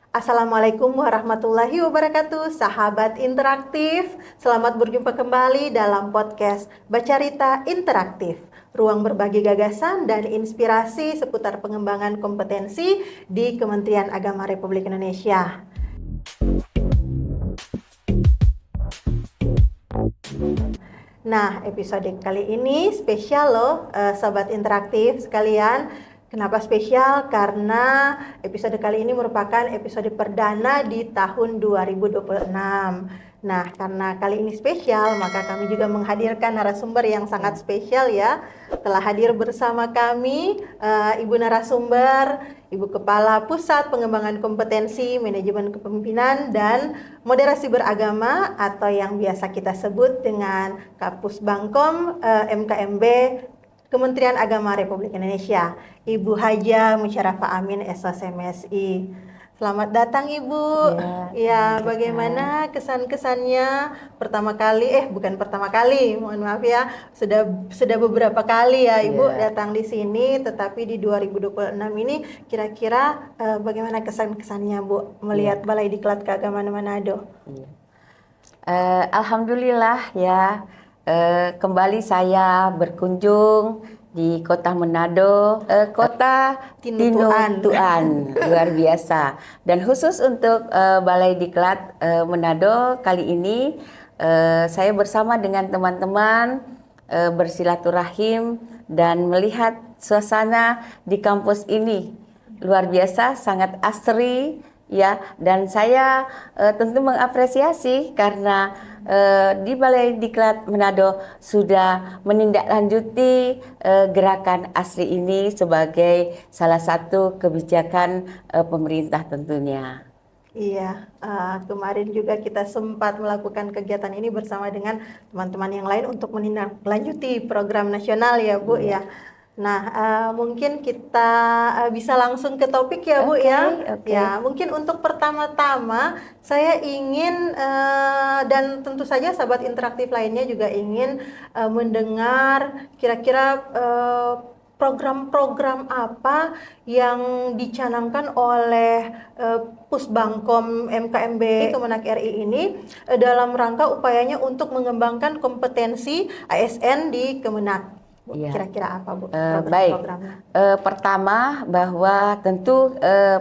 Assalamualaikum warahmatullahi wabarakatuh, sahabat interaktif. Selamat berjumpa kembali dalam podcast Bacarita Interaktif, ruang berbagi gagasan dan inspirasi seputar pengembangan kompetensi di Kementerian Agama Republik Indonesia. Nah, episode kali ini spesial loh, sahabat interaktif sekalian. Kenapa spesial? Karena episode kali ini merupakan episode perdana di tahun 2026. Nah, karena kali ini spesial, maka kami juga menghadirkan narasumber yang sangat spesial ya. Telah hadir bersama kami Ibu narasumber, Ibu Kepala Pusat Pengembangan Kompetensi Manajemen Kepemimpinan dan Moderasi Beragama atau yang biasa kita sebut dengan Kapus Bangkom MKMB Kementerian Agama Republik Indonesia, Ibu Haja Musyarafah Amin SOSMSI. Selamat datang Ibu. Ya, bagaimana kesan-kesannya pertama kali? Bukan pertama kali, mohon maaf ya. Sudah beberapa kali ya Ibu datang di sini, tetapi di 2026 ini kira-kira bagaimana kesan-kesannya Bu melihat Balai Diklat Keagamaan Manado? Alhamdulillah ya. Kembali saya berkunjung di Kota Manado, Kota Tinuntuan, luar biasa. Dan khusus untuk Balai Diklat Manado kali ini, saya bersama dengan teman-teman bersilaturahim dan melihat suasana di kampus ini luar biasa, sangat asri. Ya, dan saya tentu mengapresiasi karena di Balai Diklat Manado sudah menindaklanjuti gerakan asri ini sebagai salah satu kebijakan pemerintah tentunya. Iya, kemarin juga kita sempat melakukan kegiatan ini bersama dengan teman-teman yang lain untuk menindaklanjuti program nasional ya Bu ya. Nah, mungkin kita bisa langsung ke topik ya Bu ya. Ya, mungkin untuk pertama-tama saya ingin dan tentu saja sahabat interaktif lainnya juga ingin mendengar kira-kira program-program apa yang dicanangkan oleh Pusbangkom MKMB Kemenak RI ini dalam rangka upayanya untuk mengembangkan kompetensi ASN di Kemenak. Kira-kira apa Bu program-programnya? Pertama bahwa tentu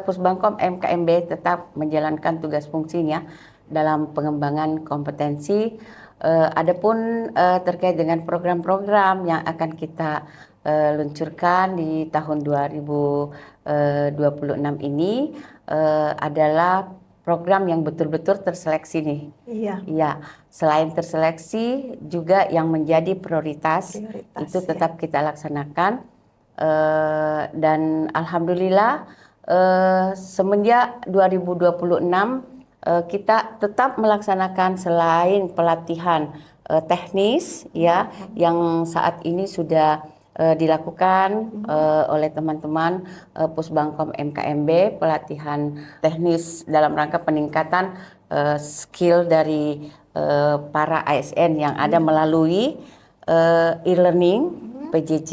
Pusbangkom MKMB tetap menjalankan tugas fungsinya dalam pengembangan kompetensi. Adapun terkait dengan program-program yang akan kita luncurkan di tahun 2026 ini adalah program yang betul-betul terseleksi nih. Iya. Selain terseleksi juga yang menjadi prioritas itu tetap kita laksanakan. Dan alhamdulillah semenjak 2026 kita tetap melaksanakan selain pelatihan teknis ya yang saat ini sudah dilakukan oleh teman-teman Pusbangkom MKMB, pelatihan teknis dalam rangka peningkatan skill dari para ASN yang ada melalui e-learning PJJ,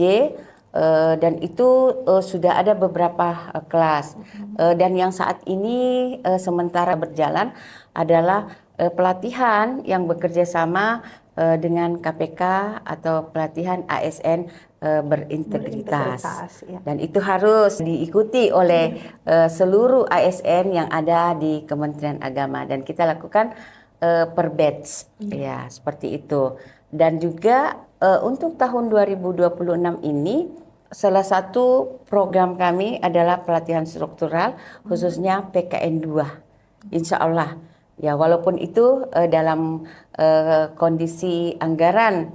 dan itu sudah ada beberapa kelas. Dan yang saat ini sementara berjalan adalah pelatihan yang bekerja sama dengan KPK atau pelatihan ASN berintegritas. Dan itu harus diikuti oleh seluruh ASN yang ada di Kementerian Agama, dan kita lakukan per batch ya seperti itu. Dan juga untuk tahun 2026 ini salah satu program kami adalah pelatihan struktural khususnya PKN 2. Insya Allah ya, walaupun itu dalam kondisi anggaran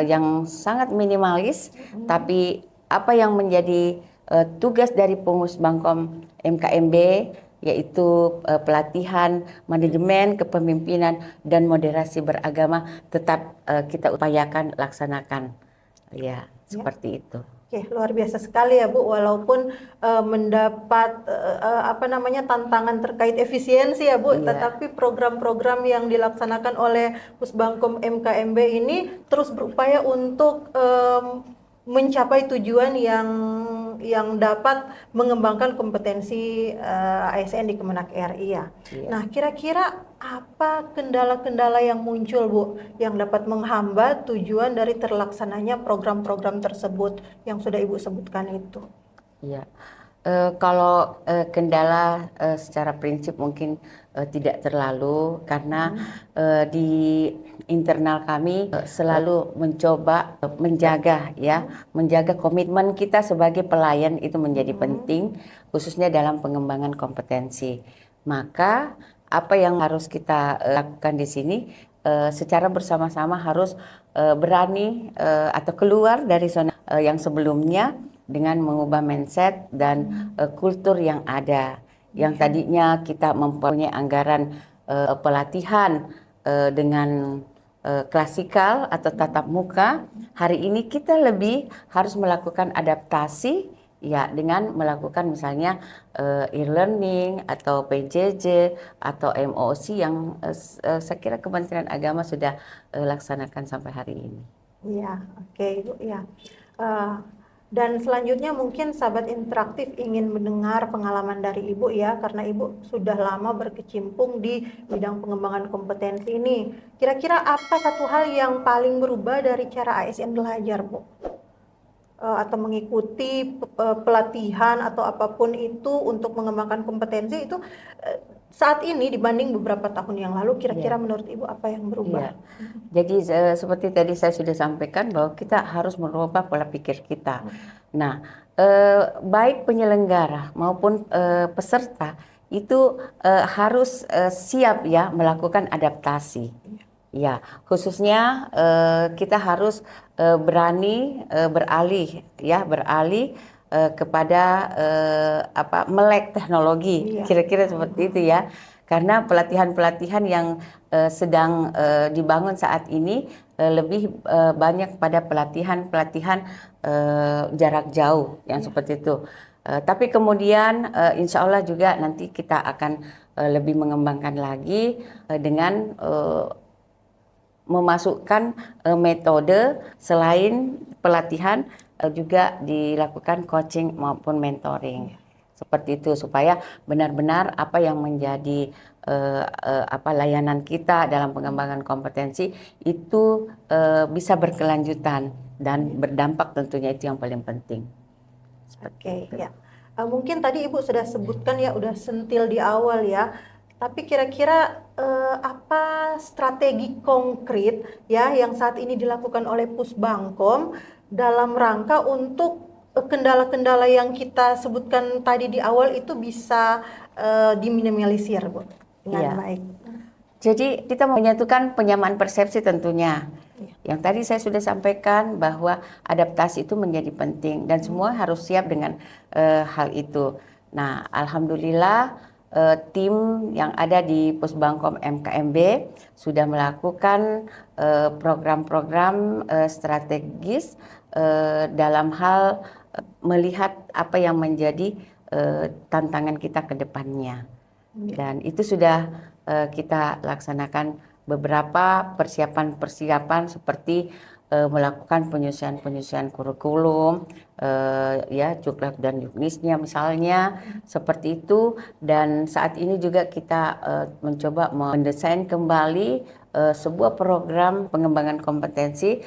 yang sangat minimalis, tapi apa yang menjadi tugas dari Pusbangkom MKMB yaitu pelatihan manajemen kepemimpinan dan moderasi beragama tetap kita upayakan laksanakan ya seperti itu. Oke, luar biasa sekali ya Bu, walaupun mendapat tantangan terkait efisiensi ya Bu, tetapi program-program yang dilaksanakan oleh Pusbangkom MKMB ini terus berupaya untuk mencapai tujuan yang yang dapat mengembangkan kompetensi ASN di Kemenak RI ya. Iya. Nah, kira-kira apa kendala-kendala yang muncul, Bu, yang dapat menghambat tujuan dari terlaksananya program-program tersebut yang sudah Ibu sebutkan itu? Iya. Kalau kendala secara prinsip mungkin tidak terlalu karena di internal kami selalu mencoba menjaga komitmen kita sebagai pelayan itu menjadi penting khususnya dalam pengembangan kompetensi. Maka apa yang harus kita lakukan di sini secara bersama-sama harus berani atau keluar dari zona yang sebelumnya dengan mengubah mindset dan kultur yang ada. Yang tadinya kita mempunyai anggaran pelatihan dengan klasikal atau tatap muka, hari ini kita lebih harus melakukan adaptasi ya dengan melakukan misalnya e-learning atau PJJ atau MOC yang saya kira Kementerian Agama sudah laksanakan sampai hari ini. Iya, oke Ibu ya. Eh, dan selanjutnya mungkin sahabat interaktif ingin mendengar pengalaman dari Ibu ya, karena Ibu sudah lama berkecimpung di bidang pengembangan kompetensi ini. Kira-kira apa satu hal yang paling berubah dari cara ASN belajar, Bu? Atau mengikuti pelatihan atau apapun itu untuk mengembangkan kompetensi itu saat ini dibanding beberapa tahun yang lalu, kira-kira menurut Ibu apa yang berubah? Jadi seperti tadi saya sudah sampaikan bahwa kita harus merubah pola pikir kita. Nah, baik penyelenggara maupun peserta itu harus siap ya melakukan adaptasi. Ya, khususnya kita harus berani beralih kepada melek teknologi, kira-kira seperti itu ya. Karena pelatihan-pelatihan yang sedang dibangun saat ini lebih banyak pada pelatihan-pelatihan jarak jauh yang seperti itu. Tapi kemudian insya Allah juga nanti kita akan lebih mengembangkan lagi dengan memasukkan metode selain pelatihan juga dilakukan coaching maupun mentoring. Seperti itu supaya benar-benar apa yang menjadi layanan kita dalam pengembangan kompetensi itu bisa berkelanjutan dan berdampak, tentunya itu yang paling penting. Oke, ya. Mungkin tadi Ibu sudah sebutkan ya, udah sentil di awal ya. Tapi kira-kira apa strategi konkret ya yang saat ini dilakukan oleh Pusbangkom dalam rangka untuk kendala-kendala yang kita sebutkan tadi di awal itu bisa diminimalisir, Bu, dengan baik. Jadi kita menyatukan penyamaan persepsi tentunya. Yang tadi saya sudah sampaikan bahwa adaptasi itu menjadi penting dan semua harus siap dengan hal itu. Nah, alhamdulillah tim yang ada di Pusbangkom MKMB sudah melakukan program-program strategis dalam hal melihat apa yang menjadi tantangan kita ke depannya. Dan itu sudah kita laksanakan beberapa persiapan-persiapan seperti melakukan penyusuan kurikulum, Juklab dan Juknisnya misalnya, seperti itu. Dan saat ini juga kita mencoba mendesain kembali sebuah program pengembangan kompetensi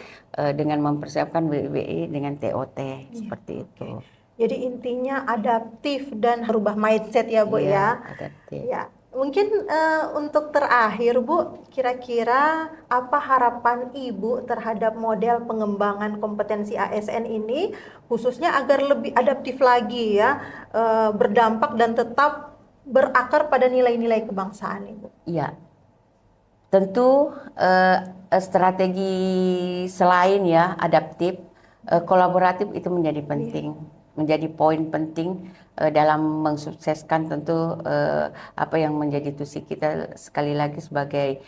dengan mempersiapkan WWI dengan TOT, seperti itu. Jadi intinya adaptif dan merubah mindset ya, Bu ya. Adaptif. Ya. Mungkin untuk terakhir, Bu, kira-kira apa harapan Ibu terhadap model pengembangan kompetensi ASN ini, khususnya agar lebih adaptif lagi ya, berdampak dan tetap berakar pada nilai-nilai kebangsaan, Ibu? Iya, tentu strategi selain ya adaptif, kolaboratif itu menjadi penting, menjadi poin penting dalam mensukseskan tentu apa yang menjadi tusi kita sekali lagi sebagai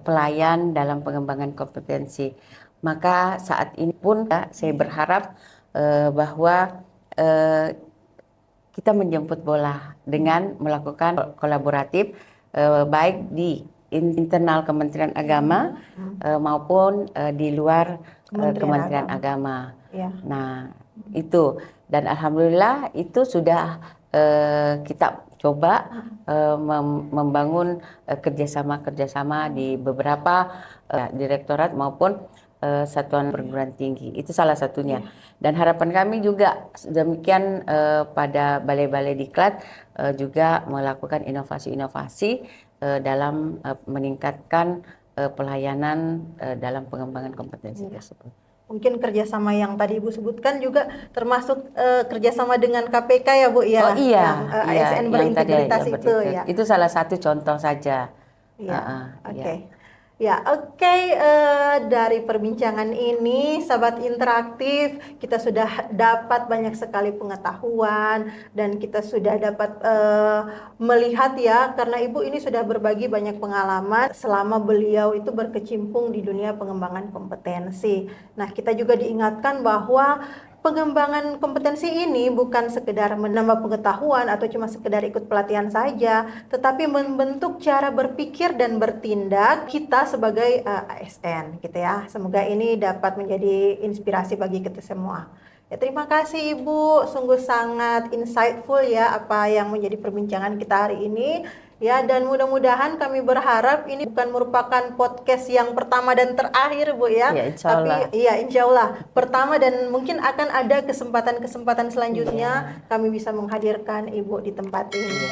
pelayan dalam pengembangan kompetensi. Maka saat ini pun saya berharap bahwa kita menjemput bola dengan melakukan kolaboratif baik di internal Kementerian Agama maupun di luar Kementerian Agama. Nah, itu. Dan alhamdulillah itu sudah kita coba membangun kerjasama di beberapa direktorat maupun satuan perguruan tinggi. Itu salah satunya. Dan harapan kami juga demikian pada balai-balai diklat juga melakukan inovasi-inovasi dalam meningkatkan pelayanan dalam pengembangan kompetensi tersebut. Mungkin kerjasama yang tadi Ibu sebutkan juga termasuk kerjasama dengan KPK ya Bu ya. Oh iya, yang ASN berintegritas itu ya. Itu salah satu contoh saja. Iya, oke. Ya, oke. Dari perbincangan ini, Sahabat Interaktif, kita sudah dapat banyak sekali pengetahuan dan kita sudah dapat melihat ya, karena Ibu ini sudah berbagi banyak pengalaman selama beliau itu berkecimpung di dunia pengembangan kompetensi. Nah, kita juga diingatkan bahwa pengembangan kompetensi ini bukan sekedar menambah pengetahuan atau cuma sekedar ikut pelatihan saja, tetapi membentuk cara berpikir dan bertindak kita sebagai ASN gitu ya. Semoga ini dapat menjadi inspirasi bagi kita semua. Ya, terima kasih Ibu, sungguh sangat insightful ya apa yang menjadi perbincangan kita hari ini. Ya, dan mudah-mudahan kami berharap ini bukan merupakan podcast yang pertama dan terakhir Bu ya. Ya, insya Allah. Tapi iya insya Allah pertama dan mungkin akan ada kesempatan-kesempatan selanjutnya kami bisa menghadirkan Ibu di tempat ini.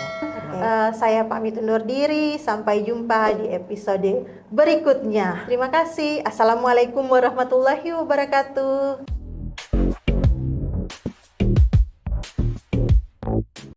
Saya pamit undur diri, sampai jumpa di episode berikutnya. Terima kasih. Assalamualaikum warahmatullahi wabarakatuh.